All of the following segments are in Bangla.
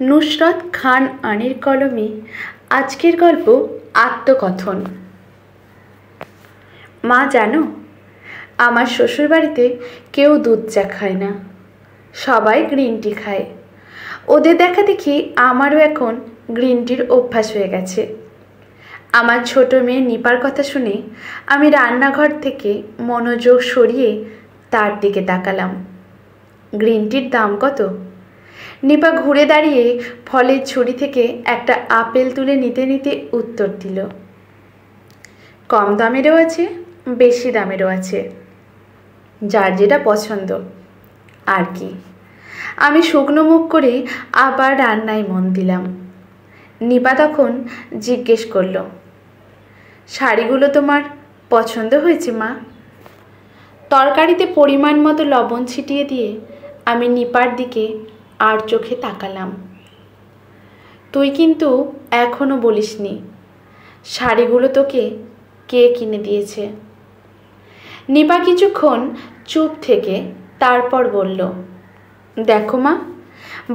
নুসরত খান আনির কলমে আজকের গল্প আত্মকথন। মা জানো, আমার শ্বশুরবাড়িতে কেউ দুধ চা খায় না, সবাই গ্রিন টি খায়। ওদের দেখা দেখি আমারও এখন গ্রিন টির অভ্যাস হয়ে গেছে। আমার ছোট মেয়ে নিপার কথা শুনে আমি রান্নাঘর থেকে মনোযোগ সরিয়ে তার দিকে তাকালাম। গ্রিন টির দাম কত? নিপা ঘুরে দাঁড়িয়ে ফলের ছুরি থেকে একটা আপেল তুলে নিতে নিতে উত্তর দিল, কম দামেরও আছে, বেশি দামেরও আছে, যার যেটা পছন্দ আর কি। আমি শুকনো মুখ করে আবার রান্নায় মন দিলাম। নিপা তখন জিজ্ঞেস করলো, শাড়িগুলো তোমার পছন্দ হয়েছে মা? তরকারিতে পরিমাণ মতো লবণ ছিটিয়ে দিয়ে আমি নিপার দিকে আর চোখে তাকালাম। তুই কিন্তু এখনো বলিসনি শাড়িগুলো তোকে কে কিনে দিয়েছে। নিপা কিছুক্ষণ চুপ থেকে তারপর বলল, দেখো মা,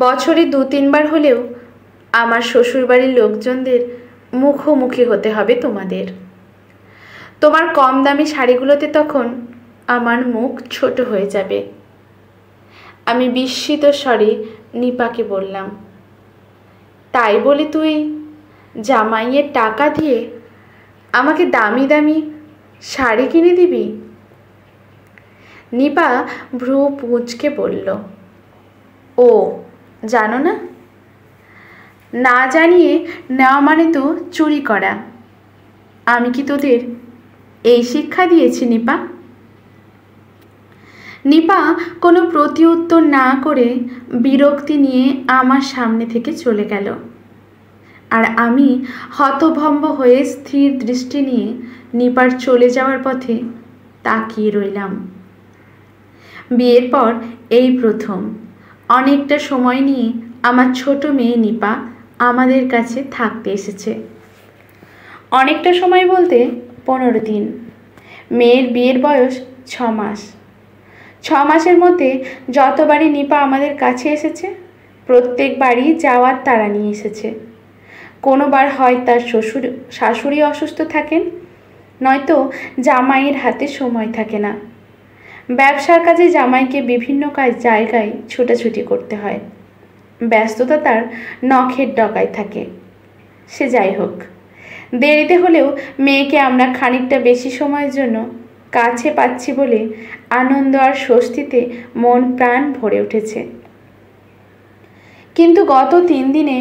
বছরে 2-3 বার হলেও আমার শ্বশুরবাড়ির লোকজনদের মুখোমুখি হতে হবে তোমাদের। তোমার কম দামি শাড়িগুলোতে তখন আমার মুখ ছোট হয়ে যাবে। আমি বিস্মিত স্বরে নিপাকে বললাম, তাই বলে তুই জামাইয়ের টাকা দিয়ে আমাকে দামি দামি শাড়ি কিনে দিবি? নিপা ভ্রু কুঁচকে বলল, ও জানো না? না জানিয়ে নেওয়া মানে তো চুরি করা। আমি কি তোদের এই শিক্ষা দিয়েছি নিপা? নিপা কোনো প্রতিউত্তর না করে বিরক্তি নিয়ে আমার সামনে থেকে চলে গেল। আর আমি হতভম্ব হয়ে স্থির দৃষ্টি নিয়ে নিপার চলে যাওয়ার পথে তাকিয়ে রইলাম। বিয়ের পর এই প্রথম অনেকটা সময় নিয়ে আমার ছোট মেয়ে নিপা আমাদের কাছে থাকতে এসেছে। অনেকটা সময় বলতে 15 দিন। মেয়ের বিয়ের বয়স 6 মাস। 6 মাসের মধ্যে যতবারই নিপা আমাদের কাছে এসেছে, প্রত্যেকবারই যাওয়ার তাড়া নিয়ে এসেছে। কোনোবার হয় তার শাশুড়ি অসুস্থ থাকেন, নয়তো জামাইয়ের হাতে সময় থাকে না। ব্যবসার কাজে জামাইকে বিভিন্ন জায়গায় ছোটাছুটি করতে হয়। ব্যস্ততা তার নখের ডগায় থাকে। সে যাই হোক, দেরিতে হলেও মেয়েকে আমরা খানিকটা বেশি সময়ের জন্য কাছে পাচ্ছি বলে আনন্দ আর স্বস্তিতে মন প্রাণ ভরে উঠেছে। কিন্তু গত 3 দিনে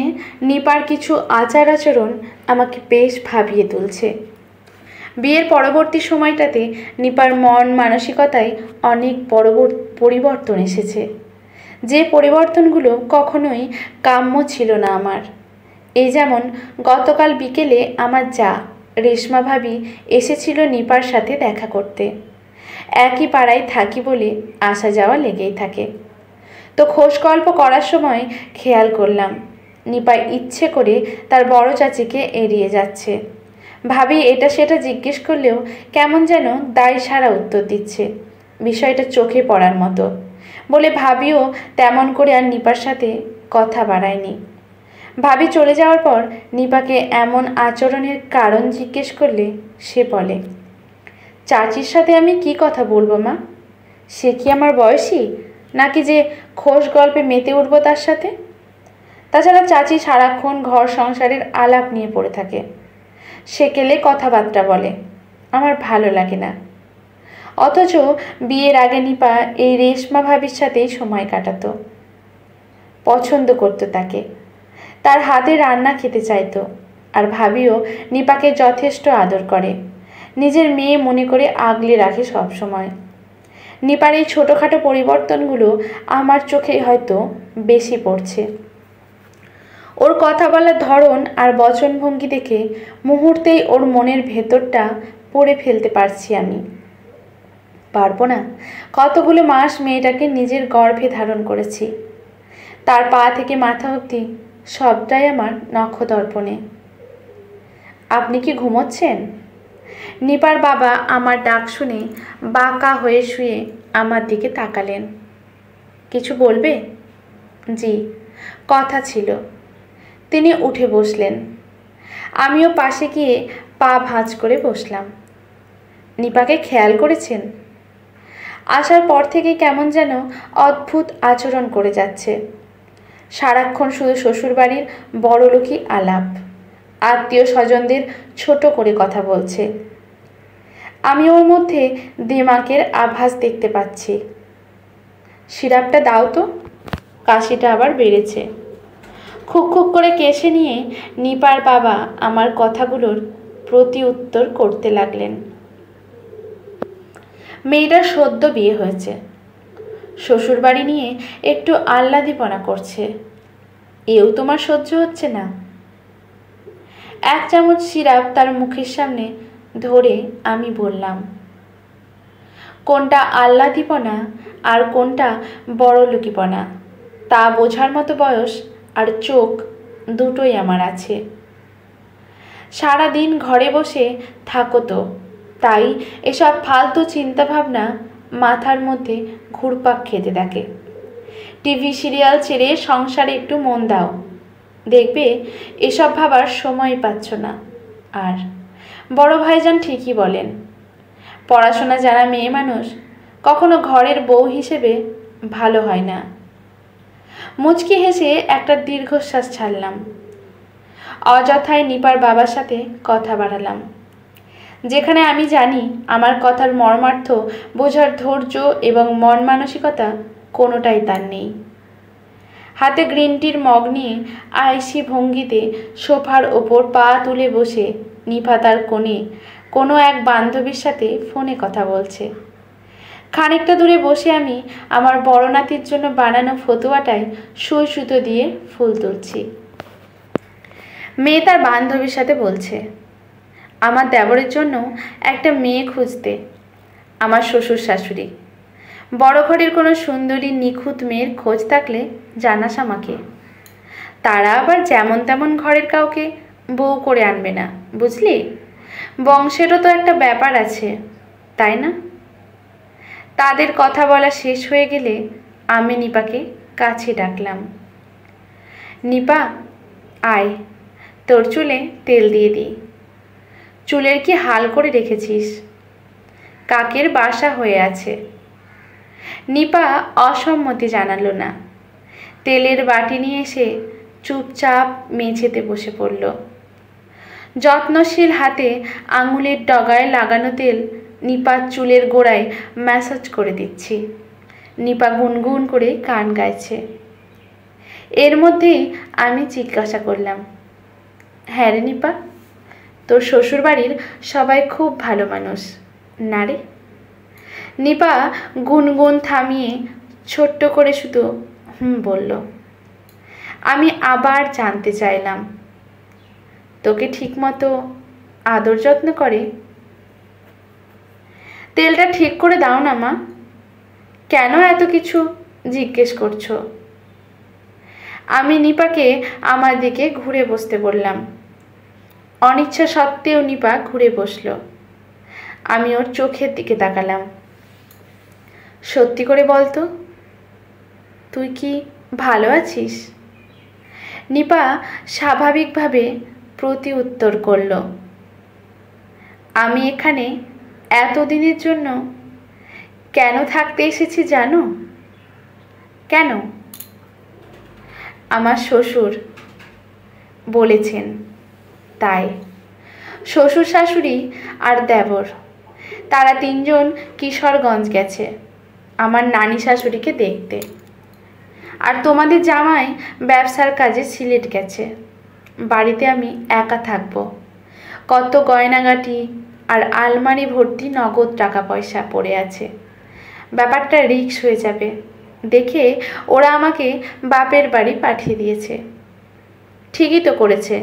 নিপার কিছু আচার আচরণ আমাকে বেশ ভাবিয়ে তুলছে। বিয়ের পরবর্তী সময়টাতে নিপার মন মানসিকতায় অনেক পরিবর্তন এসেছে, যে পরিবর্তনগুলো কখনোই কাম্য ছিল না আমার। এই যেমন গতকাল বিকেলে আমার যা রেশমা ভাবি এসেছিল নিপার সাথে দেখা করতে। একই পাড়ায় থাকি বলে আসা যাওয়া লেগেই থাকে। তো খোশ গল্প করার সময় খেয়াল করলাম নিপা ইচ্ছে করে তার বড় চাচিকে এড়িয়ে যাচ্ছে। ভাবি এটা সেটা জিজ্ঞেস করলেও কেমন যেন দায় সারা উত্তর দিচ্ছে, বিষয়টা চোখে পড়ার মতো বলে ভাবিও তেমন করে আর নিপার সাথে কথা বাড়ায়নি। ভাবি চলে যাওয়ার পর নিপাকে এমন আচরণের কারণ জিজ্ঞেস করলে সে বলে, চাচির সাথে আমি কি কথা বলবো মা? সে কি আমার বয়সী, নাকি যে খোশ গল্পে মেতে উঠবো তার সাথে? তাছাড়া চাচি সারাক্ষণ ঘর সংসারের আলাপ নিয়ে পড়ে থাকে, সেকেলে কথাবার্তা বলে, আমার ভালো লাগে না। অথচ বিয়ের আগে নিপা এই রেশমা ভাবির সাথেই সময় কাটাতো, পছন্দ করতো তাকে, তার হাতে রান্না খেতে চাইতো। আর ভাবিও নিপাকে যথেষ্ট আদর করে, নিজের মেয়ে মনে করে আগলে রাখে সব সময়। নিপার এই ছোটোখাটো পরিবর্তনগুলো আমার চোখে হয়তো বেশি পড়ছে। ওর কথা বলার ধরন আর বচনভঙ্গি দেখে মুহূর্তেই ওর মনের ভেতরটা পড়ে ফেলতে পারছি আমি। পারবো না? কতগুলো মাস মেয়েটাকে নিজের গর্ভে ধারণ করেছি। তার পা থেকে মাথা অবধি সবটাই আমার নখদর্পণে। আপনি কি ঘুমোচ্ছেন? নিপার বাবা আমার ডাক শুনে বাঁকা হয়ে শুয়ে আমার দিকে তাকালেন। কিছু বলবে? জি, কথা ছিল। তিনি উঠে বসলেন। আমিও পাশে গিয়ে পা ভাঁজ করে বসলাম। নিপাকে খেয়াল করেছেন? আসার পর থেকে কেমন যেন অদ্ভুত আচরণ করে যাচ্ছে। সারাক্ষণ শুধু শ্বশুরবাড়ির বড়লোকি আলাপ, আত্মীয় স্বজনদের ছোট করে কথা বলছে। আমি ওর মধ্যে দিমাগের আভাস দেখতে পাচ্ছি। সিরাপটা দাও তো। কাশিটা আবার বেড়েছে। খুক খুক করে কেশে নিয়ে নিপার বাবা আমার কথাগুলোর প্রতি উত্তর করতে লাগলেন। মেয়েটার সদ্য বিয়ে হয়েছে, শ্বশুরবাড়ি নিয়ে একটু আহ্লাদিপনা করছে। এও তোমার সহ্য হচ্ছে না? এক চামচ সিরাপ তার মুখের সামনে ধরে আমি বললাম, কোনটা আহ্লাদিপনা আর কোনটা বড়লোকিপনা তা বোঝার মতো বয়স আর চোখ দুটোই আমার আছে। সারাদিন ঘরে বসে থাকো তো, তাই এসব ফালতু চিন্তাভাবনা মাথার মধ্যে ঘুরপাক খেতে থাকে। টিভি সিরিয়াল ছেড়ে সংসারে একটু মন দাও, দেখবে এসব ভাবার সময় পাচ্ছ না। আর বড় ভাইজান ঠিকই বলেন, পড়াশোনা জানা মেয়ে মানুষ কখনো ঘরের বউ হিসেবে ভালো হয় না। মুচকি হেসে একটা দীর্ঘশ্বাস ছাড়লাম। অযথায় নিপার বাবার সাথে কথা বাড়ালাম, যেখানে আমি জানি আমার কথার মর্মার্থ বোঝার ধৈর্য এবং মন মানসিকতা কোনোটাই তার নেই। হাতে গ্রিন টির মগ নিয়ে আয়েসি ভঙ্গিতে সোফার ওপর পা তুলে বসে নিপা তার কোণে কোনো এক বান্ধবীর সাথে ফোনে কথা বলছে। খানিকটা দূরে বসে আমি আমার বড় নাতির জন্য বানানো ফতুয়াটায় সুই সুতো দিয়ে ফুল তুলছি। মেয়ে তার বান্ধবীর সাথে বলছে, আমার দেবরের জন্য একটা মেয়ে খুঁজতে। আমার শ্বশুর শাশুড়ি। বড় ঘরের কোনো সুন্দরী নিখুঁত মেয়ের খোঁজ থাকলে জানাস আমাকে। তারা আবার যেমন তেমন ঘরের কাউকে বউ করে আনবে না, বুঝলি? বংশেরও তো একটা ব্যাপার আছে, তাই না? তাদের কথা বলা শেষ হয়ে গেলে আমি নিপাকে কাছে ডাকলাম। নিপা, আয়, তোর চুলে তেল দিয়ে দিই। চুলের কি হাল করে রেখেছিস? কাকের বাসা হয়ে আছে। নিপা অসম্মতি জানালো না। তেলের বাটি নিয়ে এসে চুপচাপ মেঝেতে বসে পড়ল। যত্নশীল হাতে আঙুলের ডগায় লাগানো তেল নিপার চুলের গোড়ায় ম্যাসাজ করে দিচ্ছি। নিপা গুনগুন করে গান গাইছে। এর মধ্যেই আমি জিজ্ঞাসা করলাম, হ্যাঁ রে নিপা, তোর শ্বশুরবাড়ির সবাই খুব ভালো মানুষ না রে? নিপা গুনগুন থামিয়ে ছোট্ট করে শুধু বলল। আমি আবার জানতে চাইলাম, তোকে ঠিকমতো আদর যত্ন করে? তেলটা ঠিক করে দাও না মা। কেন এত কিছু জিজ্ঞেস করছো? আমি নিপাকে আমার দিকে ঘুরে বসতে বললাম। অনিচ্ছা সত্ত্বেও নিপা ঘুরে বসল। আমি ওর চোখের দিকে তাকালাম। সত্যি করে বলতো, তুই কি ভালো আছিস? নিপা স্বাভাবিকভাবে প্রতি উত্তর করল, আমি এখানে এতদিনের জন্য কেন থাকতে এসেছি জানো? কেন? আমার শ্বশুর বলেছেন তাই। শ্বশুর শাশুড়ি আর দেবর, তারা তিনজন কিশোরগঞ্জ গেছে আমার নানি শাশুড়িকে দেখতে। আর তোমাদের জামাই ব্যবসার কাজে সিলেট গেছে। বাড়িতে আমি একা থাকবো। কত গয়নাগাটি আর আলমারি ভর্তি নগদ টাকা পয়সা পড়ে আছে। ব্যাপারটা রিস্ক হয়ে যাবে দেখে ওরা আমাকে বাপের বাড়ি পাঠিয়ে দিয়েছে। ঠিকই তো করেছে,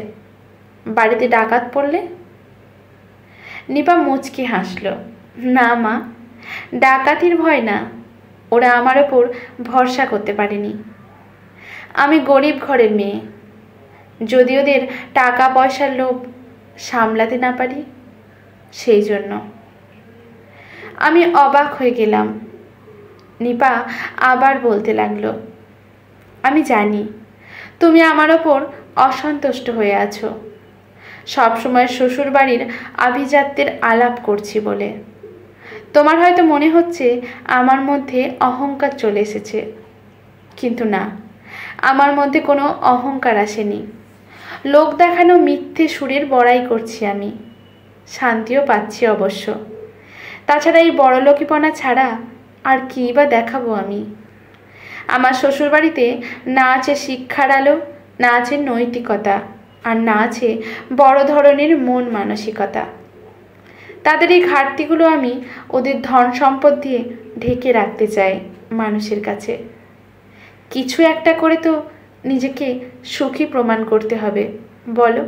বাড়িতে ডাকাত পড়লে? নিপা মুচকি হাসল। না মা, ডাকাতির ভয় না, ওরা আমার ওপর ভরসা করতে পারেনি। আমি গরিব ঘরের মেয়ে, যদি ওদের টাকা পয়সার লোভ সামলাতে না পারি সেই জন্য। আমি অবাক হয়ে গেলাম। নিপা আবার বলতে লাগলো, আমি জানি তুমি আমার ওপর অসন্তুষ্ট হয়ে আছো সবসময় শ্বশুরবাড়ির আভিজাত্যের আলাপ করছি বলে। তোমার হয়তো মনে হচ্ছে আমার মধ্যে অহংকার চলে এসেছে, কিন্তু না, আমার মধ্যে কোনো অহংকার আসেনি। লোক দেখানো মিথ্যে সুরের বড়াই করছি আমি, শান্তিও পাচ্ছি অবশ্য। তাছাড়া এই বড়লোকিপনা ছাড়া আর কী বা দেখাবো আমি? আমার শ্বশুরবাড়িতে না আছে শিক্ষার আলো, না আছে নৈতিকতা, আর না আছে বড় ধরনের মন মানসিকতা। তাদের এই ঘাটতিগুলো আমি ওদের ধন সম্পদ দিয়ে ঢেকে রাখতে চাই মানুষের কাছে। কিছু একটা করে তো নিজেকে সুখী প্রমাণ করতে হবে, বলো?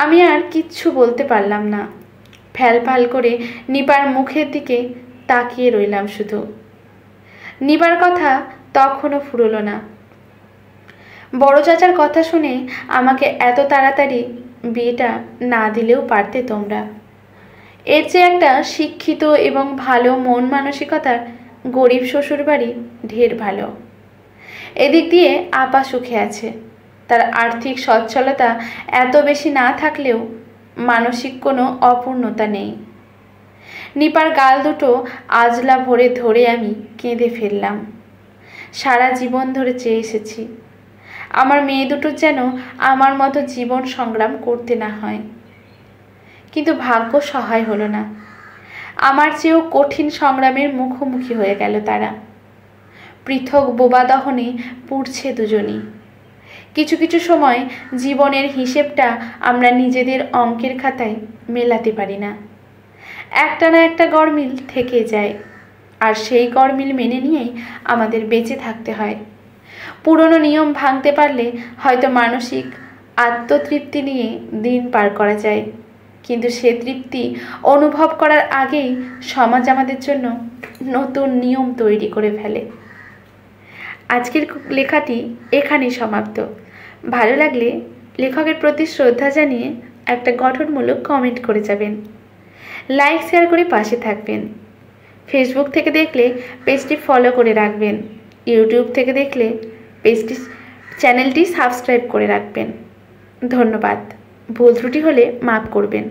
আমি আর কিচ্ছু বলতে পারলাম না। ফ্যালফাল করে নিপার মুখের দিকে তাকিয়ে রইলাম শুধু। নিপার কথা তখনও ফুরলো না। বড় চাচার কথা শুনে আমাকে এত তাড়াতাড়ি বিয়েটা না দিলেও পারতে তোমরা। এর চেয়ে একটা শিক্ষিত এবং ভালো মন মানসিকতার গরিব শ্বশুরবাড়ি ঢের ভালো। এদিক দিয়ে আপা সুখে আছে। তার আর্থিক সচ্ছলতা এত বেশি না থাকলেও মানসিক কোনো অপূর্ণতা নেই। নিপার গাল দুটো আজলা ভরে ধরে আমি কেঁদে ফেললাম। সারা জীবন ধরে চেয়ে এসেছি আমার মেয়ে দুটোর যেন আমার মতো জীবন সংগ্রাম করতে না হয়, কিন্তু ভাগ্য সহায় হলো না। আমার চেয়েও কঠিন সংগ্রামের মুখোমুখি হয়ে গেল তারা। পৃথক বোবা দহনে পুড়ছে দুজনই। কিছু কিছু সময় জীবনের হিসেবটা আমরা নিজেদের অঙ্কের খাতায় মেলাতে পারি না। একটা না একটা গরমিল থেকে যায়, আর সেই গরমিল মেনে নিয়েই আমাদের বেঁচে থাকতে হয়। পুরনো নিয়ম ভাঙতে পারলে হয়তো মানসিক আত্মতৃপ্তি নিয়ে দিন পার করা যায়, কিন্তু সে তৃপ্তি অনুভব করার আগেই সমাজ আমাদের জন্য নতুন নিয়ম তৈরি করে ফেলে। আজকের লেখাটি এখানেই সমাপ্ত। ভালো লাগলে লেখকের প্রতি শ্রদ্ধা জানিয়ে একটা গঠনমূলক কমেন্ট করে যাবেন। লাইক শেয়ার করে পাশে থাকবেন। ফেসবুক থেকে দেখলে পেজটি ফলো করে রাখবেন। ইউটিউব থেকে দেখলে চ্যানেলটি সাবস্ক্রাইব করে রাখবেন। ধন্যবাদ। ভুল ত্রুটি হলে মাফ করবেন।